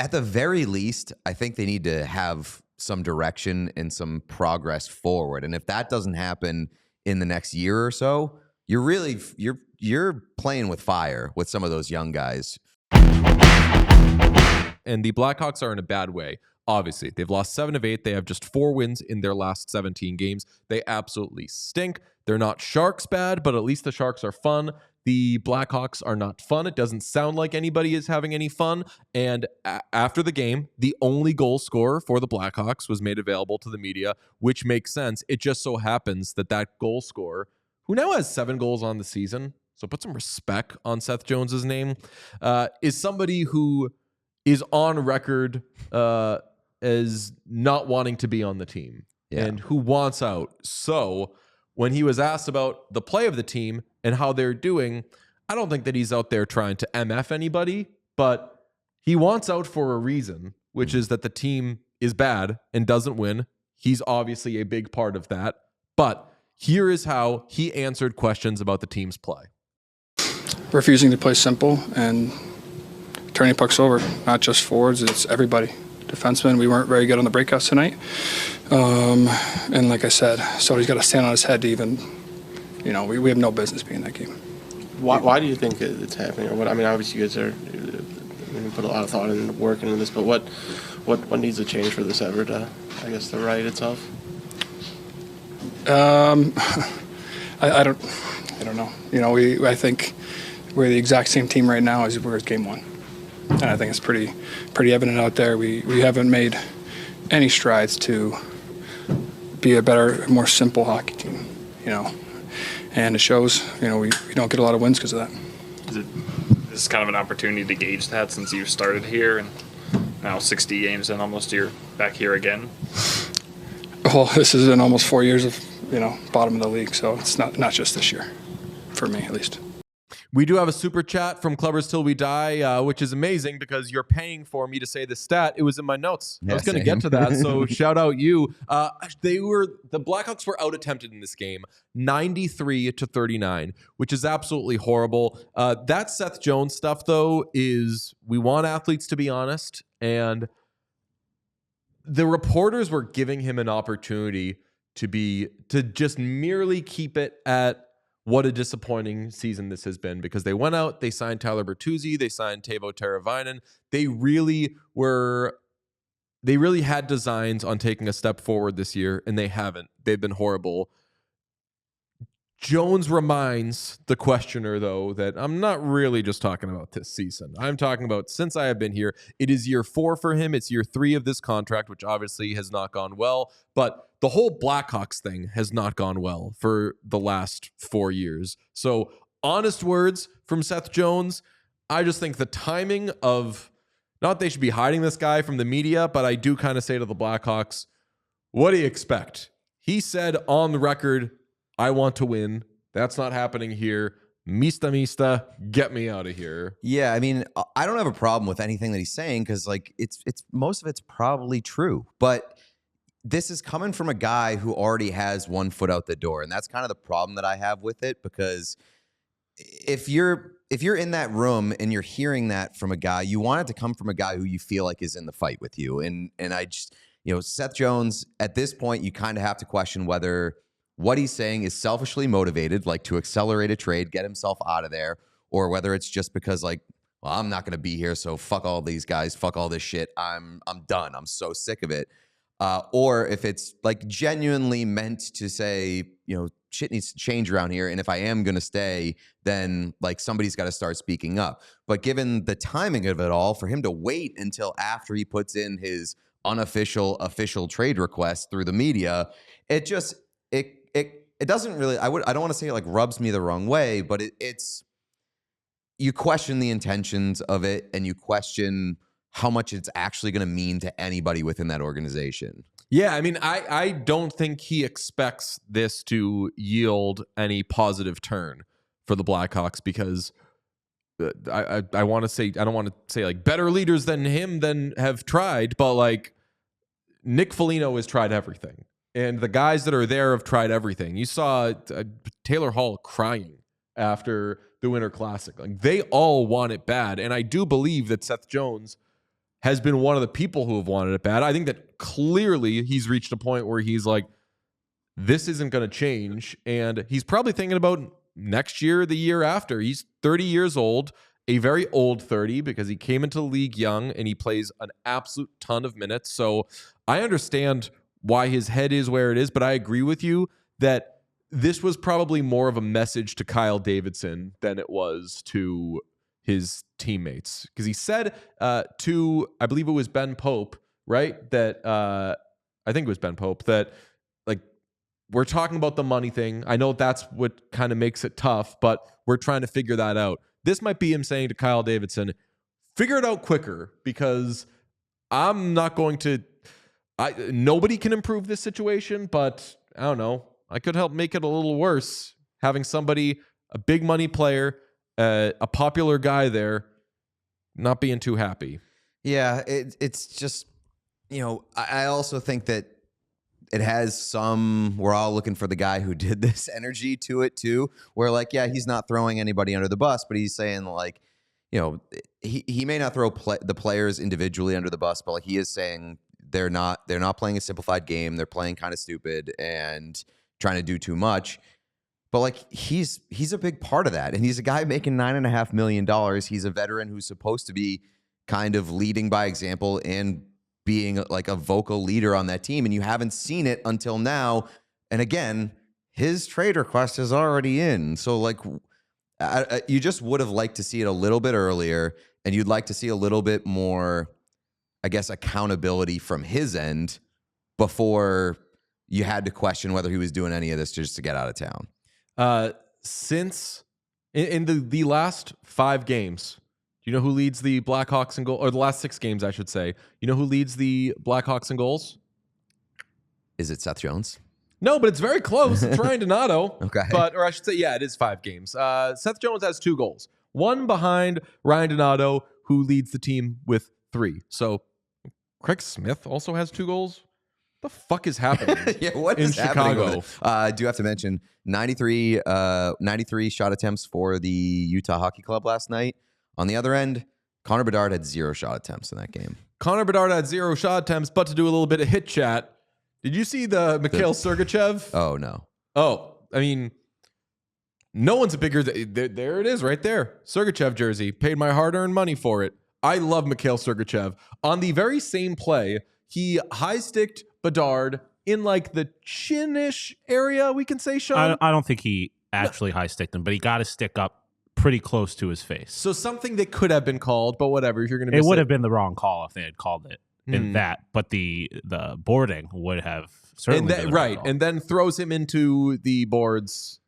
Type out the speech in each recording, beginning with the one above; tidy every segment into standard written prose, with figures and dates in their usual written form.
at the very least, I think they need to have some direction and some progress forward. And if that doesn't happen in the next year or so, you're playing with fire with some of those young guys. And the Blackhawks are in a bad way. Obviously, they've lost 7 of 8. They have just 4 wins in their last 17 games. They absolutely stink. They're not Sharks bad, but at least the Sharks are fun. The Blackhawks are not fun. It doesn't sound like anybody is having any fun. And after the game, the only goal scorer for the Blackhawks was made available to the media, which makes sense. It just so happens that goal scorer, who now has 7 goals on the season, so put some respect on Seth Jones's name, is somebody who is on record as not wanting to be on the team and who wants out. So when he was asked about the play of the team and how they're doing, I don't think that he's out there trying to MF anybody, but he wants out for a reason, which is that the team is bad and doesn't win. He's obviously a big part of that. But here is how he answered questions about the team's play. Refusing to play simple and turning pucks over, not just forwards, it's everybody. Defensemen, we weren't very good on the breakouts tonight. And like I said, so he's got to stand on his head to even, we have no business being in that game. Why do you think it's happening? Or obviously you guys are, you put a lot of thought and work into this, but what needs to change for this ever to, to right itself? I don't know. I think we're the exact same team right now as we were at game 1. And I think it's pretty evident out there. We haven't made any strides to be a better, more simple hockey team, And it shows, we don't get a lot of wins because of that. This is kind of an opportunity to gauge that since you started here and now 60 games and almost you're back here again? Well, this is in almost 4 years of, bottom of the league. So it's not just this year, for me at least. We do have a super chat from Clubbers Till We Die, which is amazing because you're paying for me to say this stat. It was in my notes. I was going to get to that, so shout out you. The Blackhawks were out attempted in this game, 93-39, which is absolutely horrible. That Seth Jones stuff, though, is we want athletes to be honest, and the reporters were giving him an opportunity to just merely keep it at what a disappointing season this has been, because they went out, they signed Tyler Bertuzzi, they signed Teuvo Teravainen. They really had designs on taking a step forward this year, and they haven't. They've been horrible. Jones reminds the questioner, though, that I'm not really just talking about this season. I'm talking about since I have been here. It is year 4 for him. It's year 3 of this contract, which obviously has not gone well. But the whole Blackhawks thing has not gone well for the last 4 years. So honest words from Seth Jones. I just think the timing of, not they should be hiding this guy from the media, but I do kind of say to the Blackhawks, what do you expect? He said on the record, I want to win. That's not happening here. Mista, get me out of here. Yeah, I don't have a problem with anything that he's saying because, it's most of it's probably true. But this is coming from a guy who already has one foot out the door, and that's kind of the problem that I have with it. Because if you're in that room and you're hearing that from a guy, you want it to come from a guy who you feel like is in the fight with you. And I just, Seth Jones, at this point, you kind of have to question whether what he's saying is selfishly motivated, like to accelerate a trade, get himself out of there, or whether it's just because, I'm not going to be here, so fuck all these guys, fuck all this shit. I'm done. I'm so sick of it. Or if it's genuinely meant to say, shit needs to change around here, and if I am going to stay, then somebody's got to start speaking up. But given the timing of it all, for him to wait until after he puts in his official trade request through the media, it just it doesn't really, I don't want to say it rubs me the wrong way, but it's, you question the intentions of it, and you question how much it's actually going to mean to anybody within that organization. Yeah, I don't think he expects this to yield any positive turn for the Blackhawks, because I want to say, I don't want to say better leaders than him than have tried, but Nick Foligno has tried everything. And the guys that are there have tried everything. You saw Taylor Hall crying after the Winter Classic. They all want it bad. And I do believe that Seth Jones has been one of the people who have wanted it bad. I think that clearly he's reached a point where he's like, this isn't going to change. And he's probably thinking about next year, the year after. He's 30 years old, a very old 30, because he came into the league young and he plays an absolute ton of minutes. So I understand why his head is where it is, but I agree with you that this was probably more of a message to Kyle Davidson than it was to his teammates. Because he said to, I believe it was Ben Pope, right? That I think it was Ben Pope, that like, we're talking about the money thing. I know that's what kind of makes it tough, but we're trying to figure that out. This might be him saying to Kyle Davidson, figure it out quicker, because I'm not going to, nobody can improve this situation, but I don't know. I could help make it a little worse. Having somebody, a big money player, a popular guy there, not being too happy. Yeah, it's just, I also think that it has some, we're all looking for the guy who did this energy to it too, where like, yeah, he's not throwing anybody under the bus, but he's saying like, he may not throw the players individually under the bus, but like he is saying they're not playing a simplified game. They're playing kind of stupid and trying to do too much. But like he's a big part of that. And he's a guy making $9.5 million. He's a veteran who's supposed to be kind of leading by example and being like a vocal leader on that team. And you haven't seen it until now. And again, his trade request is already in. So like you just would have liked to see it a little bit earlier, and you'd like to see a little bit more, I guess, accountability from his end before you had to question whether he was doing any of this just to get out of town. Since in the last 5 games, do you know who leads the Blackhawks in goal, or the last 6 games, I should say? You know who leads the Blackhawks in goals? Is it Seth Jones? No, but it's very close. It's Ryan Donato. Okay. Or I should say, yeah, it is 5 games. Seth Jones has 2 goals. One behind Ryan Donato, who leads the team with 3. So Craig Smith also has 2 goals. The fuck is happening? Yeah, what in is happening Chicago? with it? I do have to mention 93 shot attempts for the Utah Hockey Club last night. On the other end, Connor Bedard had 0 shot attempts in that game. Connor Bedard had 0 shot attempts, but to do a little bit of hit chat, did you see the Mikhail Sergachev? Oh, no. Oh, I mean, no one's a bigger... There it is right there. Sergachev jersey. Paid my hard-earned money for it. I love Mikhail Sergachev. On the very same play, he high-sticked Bedard in like the chin-ish area, we can say, Sean? I don't think he actually high-sticked him, but he got his stick up pretty close to his face. So something that could have been called, but whatever. If you're going to, it would have been the wrong call if they had called it in that, but the boarding would have certainly been the wrong call. And then throws him into the boards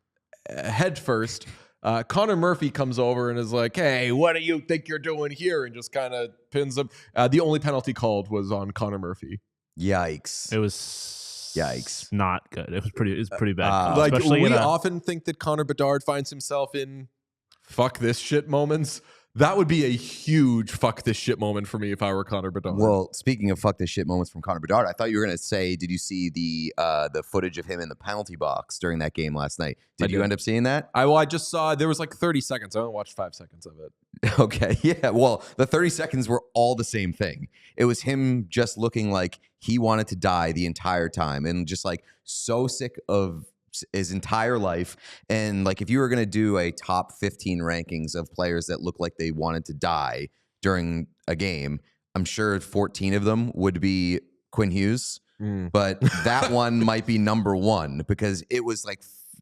head first. Connor Murphy comes over and is like, "Hey, what do you think you're doing here?" And just kind of pins him. The only penalty called was on Connor Murphy. Yikes! It was yikes, not good. It was pretty bad. Like we often think that Connor Bedard finds himself in fuck this shit moments. That would be a huge fuck this shit moment for me if I were Connor Bedard. Well, speaking of fuck this shit moments from Connor Bedard, I thought you were going to say, did you see the footage of him in the penalty box during that game last night? Did you end up seeing that? I just saw, there was like 30 seconds. I only watched 5 seconds of it. Okay, yeah. Well, the 30 seconds were all the same thing. It was him just looking like he wanted to die the entire time and just like so sick of his entire life. And like if you were going to do a top 15 rankings of players that look like they wanted to die during a game, I'm sure 14 of them would be Quinn Hughes. But that one might be number 1 because it was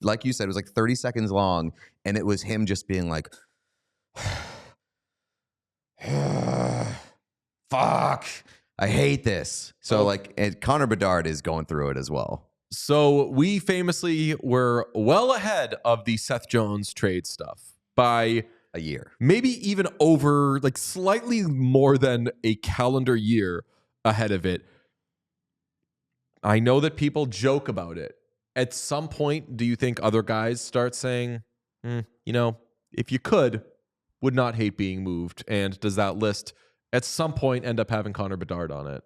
like you said, it was like 30 seconds long, and it was him just being like, fuck, I hate this. So and Connor Bedard is going through it as well. So we famously were well ahead of the Seth Jones trade stuff by a year, maybe even over, like slightly more than a calendar year ahead of it. I know that people joke about it. At some point, do you think other guys start saying, if you could, would not hate being moved? And does that list at some point end up having Connor Bedard on it?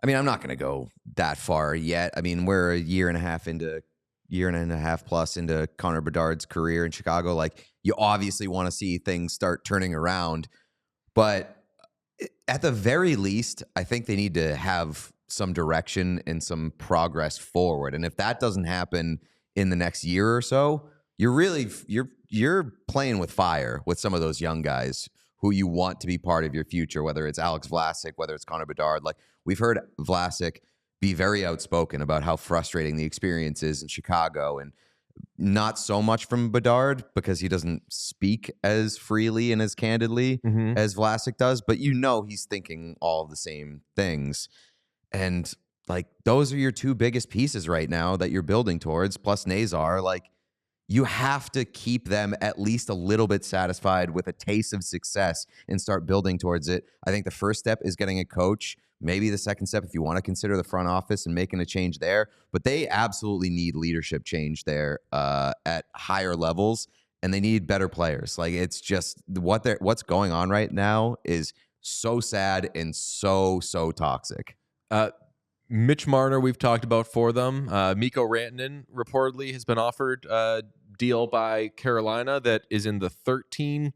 I mean, I'm not going to go that far yet. I mean, we're a year and a half plus into Connor Bedard's career in Chicago. Like, you obviously want to see things start turning around. But At the very least, I think they need to have some direction and some progress forward. And if that doesn't happen in the next year or so, you're playing with fire with some of those young guys who you want to be part of your future, whether it's Alex Vlasic, whether it's Connor Bedard. Like, we've heard Vlasic be very outspoken about how frustrating the experience is in Chicago, and not so much from Bedard because he doesn't speak as freely and as candidly as Vlasic does, but he's thinking all the same things. And like, those are your two biggest pieces right now that you're building towards, plus Nazar. Like, you have to keep them at least a little bit satisfied with a taste of success and start building towards it. I think the first step is getting a coach. Maybe the second step, if you want to consider the front office and making a change there. But they absolutely need leadership change there at higher levels, and they need better players. Like, it's just what's going on right now is so sad and so toxic. Mitch Marner, we've talked about for them. Mikko Rantanen reportedly has been offered a deal by Carolina that is in the $13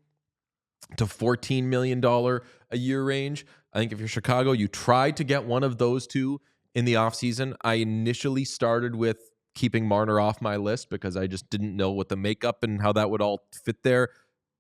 to $14 million a year range. I think if you're Chicago, you tried to get one of those two in the offseason. I initially started with keeping Marner off my list because I just didn't know what the makeup and how that would all fit there.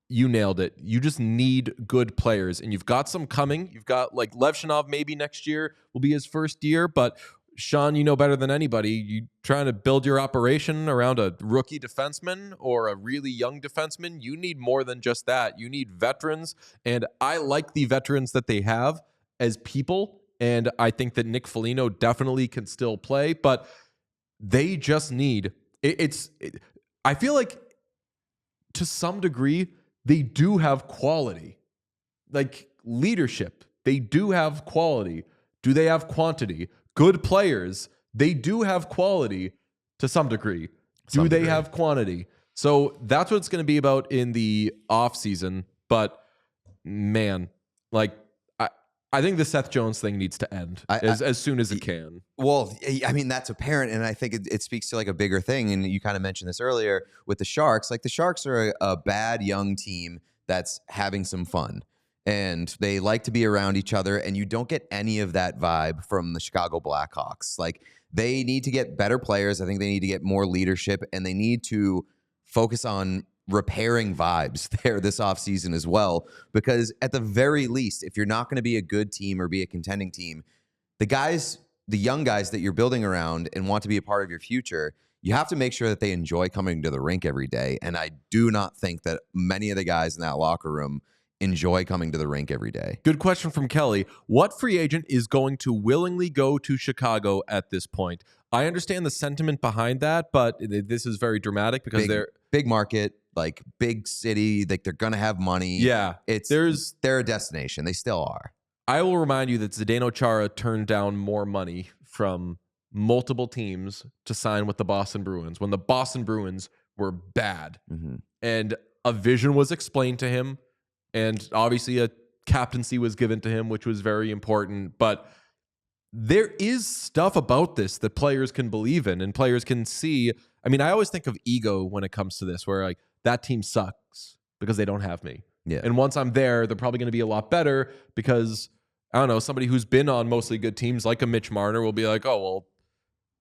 You nailed it. You just need good players, and you've got some coming. You've got like Levshinov maybe next year will be his first year, but Sean, you know better than anybody. You trying to build your operation around a rookie defenseman or a really young defenseman, you need more than just that. You need veterans, and I like the veterans that they have as people, and I think that Nick Foligno definitely can still play, but they just need I feel like to some degree they do have quality, like leadership. They do have quality. Do they have quantity? Good players. They do have quality to some degree. Do they have quantity? So that's what it's going to be about in the offseason. But man, like, I think the Seth Jones thing needs to end as soon as it can. Well, I mean, that's apparent, and I think it speaks to like a bigger thing. And you kind of mentioned this earlier with the Sharks. Like, the Sharks are a bad young team that's having some fun, and they like to be around each other, and you don't get any of that vibe from the Chicago Blackhawks. Like, they need to get better players. I think they need to get more leadership, and they need to focus on repairing vibes there this offseason as well, because at the very least, if you're not going to be a good team or be a contending team, the young guys that you're building around and want to be a part of your future, you have to make sure that they enjoy coming to the rink every day. And I do not think that many of the guys in that locker room enjoy coming to the rink every day. Good question from Kelly. What free agent is going to willingly go to Chicago at this point? I understand the sentiment behind that, but this is very dramatic because they're big market, like big city, like they're going to have money. Yeah. They're a destination. They still are. I will remind you that Zdeno Chara turned down more money from multiple teams to sign with the Boston Bruins when the Boston Bruins were bad. Mm-hmm. And a vision was explained to him, and obviously a captaincy was given to him, which was very important. But there is stuff about this that players can believe in and players can see. I mean, I always think of ego when it comes to this, where like, that team sucks because they don't have me. Yeah. And once I'm there, they're probably going to be a lot better because, I don't know, somebody who's been on mostly good teams like a Mitch Marner will be like, oh,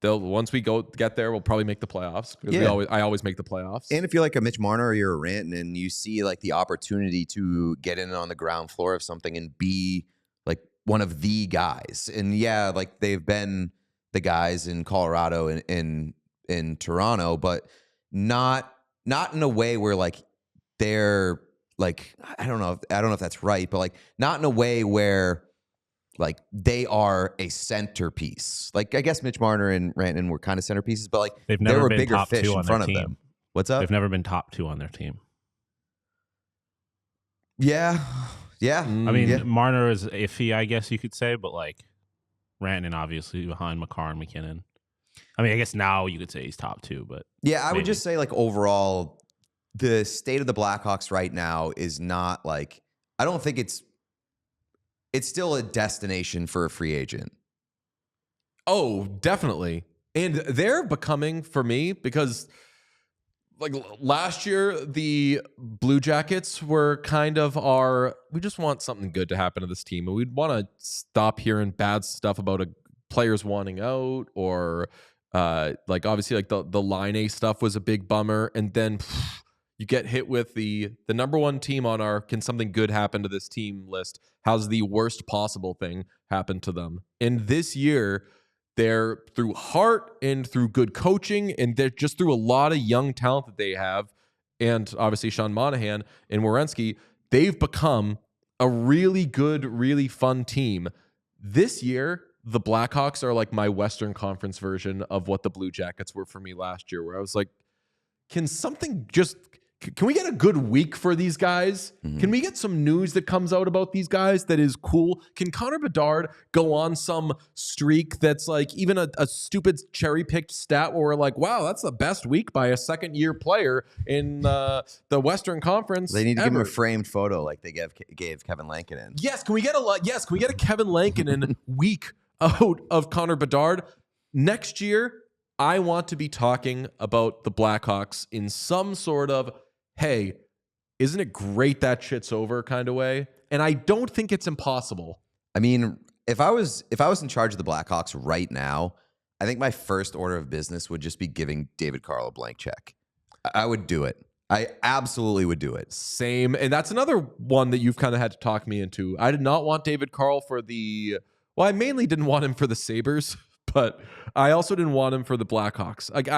well, once we get there, we'll probably make the playoffs. Because I always make the playoffs. And if you're like a Mitch Marner or you're a Rantanen and you see like the opportunity to get in on the ground floor of something and be like one of the guys. And yeah, like they've been the guys in Colorado and in Toronto, but not in a way where like they're like, I don't know if that's right, but like not in a way where like they are a centerpiece. Like, I guess Mitch Marner and Rantanen were kind of centerpieces, but like there were bigger fish in front of them. What's up? They've never been top two on their team. Yeah. I mean, Marner is iffy, I guess you could say, but like Rantanen obviously behind Makar and McKinnon. I mean, I guess now you could say he's top two, but yeah, I would just say like overall, the state of the Blackhawks right now is not like, I don't think it's still a destination for a free agent. Oh, definitely. And they're becoming, for me, because like last year, the Blue Jackets were kind of we just want something good to happen to this team. And we'd want to stop hearing bad stuff about players wanting out or like obviously like the Line A stuff was a big bummer. And then you get hit with the number one team on our can something good happen to this team list. How's the worst possible thing happen to them? And this year, they're through heart and through good coaching, and they're just through a lot of young talent that they have. And obviously Sean Monahan and Werenski, they've become a really good, really fun team. This year, the Blackhawks are like my Western Conference version of what the Blue Jackets were for me last year, where I was like, can we get a good week for these guys? Mm-hmm. Can we get some news that comes out about these guys that is cool? Can Connor Bedard go on some streak that's like even a stupid cherry-picked stat where we're like, wow, that's the best week by a second-year player in the Western Conference? They need to give him a framed photo like they gave Kevin Lankinen. Yes, can we get a Kevin Lankinen week out of Connor Bedard? Next year, I want to be talking about the Blackhawks in some sort of, hey, isn't it great that shit's over kind of way? And I don't think it's impossible. I mean, if I was in charge of the Blackhawks right now, I think my first order of business would just be giving David Carl a blank check. I would do it. I absolutely would do it. Same. And that's another one that you've kind of had to talk me into. I did not want David Carl I mainly didn't want him for the Sabres, but I also didn't want him for the Blackhawks. Like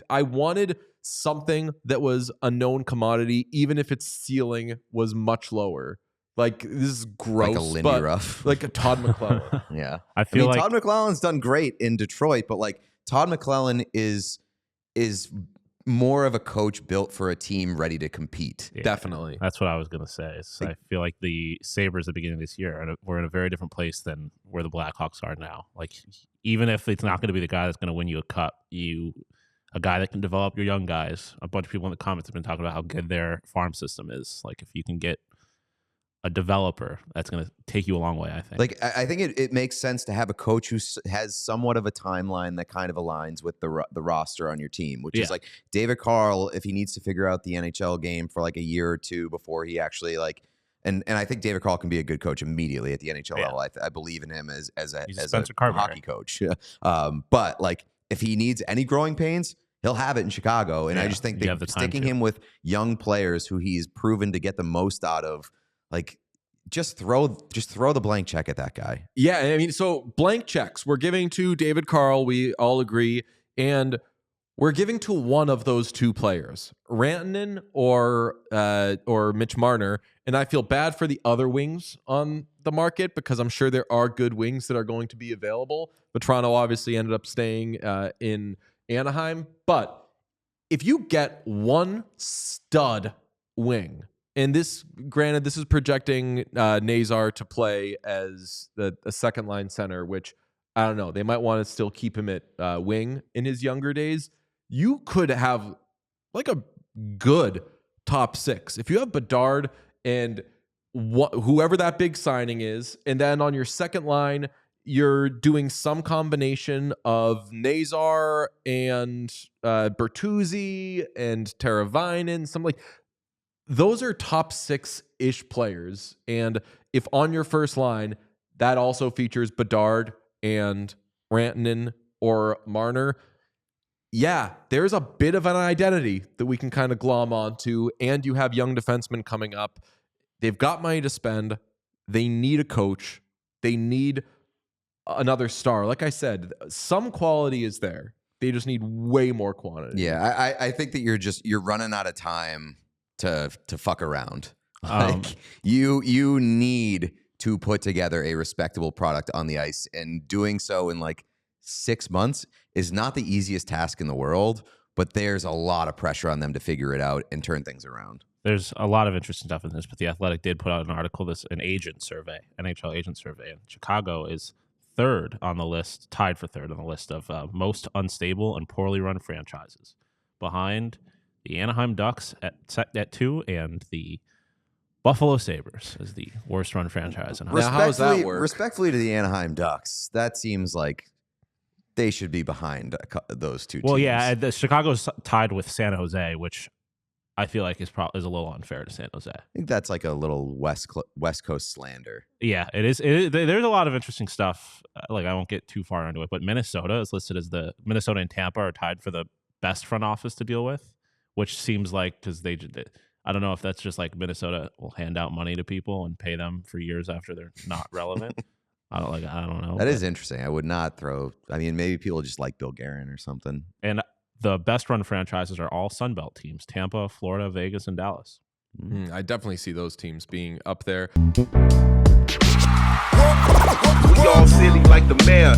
I wanted something that was a known commodity, even if its ceiling was much lower. Like, this is gross. Like a Lindy Ruff. Like a Todd McClellan. Yeah. I mean, Todd McClellan's done great in Detroit, but like Todd McClellan is more of a coach built for a team ready to compete. Yeah, definitely. That's what I was going to say. I feel like the Sabres at the beginning of this year were in a very different place than where the Blackhawks are now. Like, even if it's not going to be the guy that's going to win you a cup, a guy that can develop your young guys. A bunch of people in the comments have been talking about how good their farm system is. Like, if you can get a developer, that's going to take you a long way, I think. Like, I think it makes sense to have a coach who has somewhat of a timeline that kind of aligns with the roster on your team, which is like David Carl, if he needs to figure out the NHL game for like a year or two before he actually like, and I think David Carl can be a good coach immediately at the NHL level. I believe in him as a hockey coach. But like, if he needs any growing pains, he'll have it in Chicago. And I just think that sticking him with young players who he's proven to get the most out of, like, just throw the blank check at that guy. Yeah, I mean, so blank checks we're giving to David Carl, we all agree, and we're giving to one of those two players, Rantanen or Mitch Marner. And I feel bad for the other wings on the market because I'm sure there are good wings that are going to be available. But Toronto obviously ended up staying in Anaheim. But if you get one stud wing, and this is projecting Nazar to play as a second line center, which I don't know. They might want to still keep him at wing in his younger days. You could have like a good top six. If you have Bedard and whoever that big signing is, and then on your second line, you're doing some combination of Nazar and Bertuzzi and Teravainen, some like those are top six-ish players. And if on your first line, that also features Bedard and Rantanen or Marner, yeah, there's a bit of an identity that we can kind of glom onto. And you have young defensemen coming up. They've got money to spend. They need a coach. They need another star. Like I said, some quality is there. They just need way more quantity. Yeah, I think that you're running out of time to fuck around. Like you need to put together a respectable product on the ice, and doing so in like 6 months is not the easiest task in the world, but there's a lot of pressure on them to figure it out and turn things around. There's a lot of interesting stuff in this, but The Athletic did put out an article, an agent survey, NHL agent survey, and Chicago is tied for third on the list of most unstable and poorly run franchises, behind the Anaheim Ducks at 2 and the Buffalo Sabres as the worst run franchise. Now, how does that work? Respectfully to the Anaheim Ducks, that seems like they should be behind those two Well, teams. yeah, the Chicago's tied with San Jose, which I feel like is a little unfair to San Jose. I think that's like a little West Coast slander. Yeah, it is. There's a lot of interesting stuff. Like I won't get too far into it, but Minnesota is listed as Minnesota and Tampa are tied for the best front office to deal with, which seems like because I don't know if that's just like Minnesota will hand out money to people and pay them for years after they're not relevant. I don't know. That is interesting. I would not throw. I mean, maybe people just like Bill Guerin or something. And the best run franchises are all Sunbelt teams: Tampa, Florida, Vegas, and Dallas. I definitely see those teams being up there. We all silly like the mayor.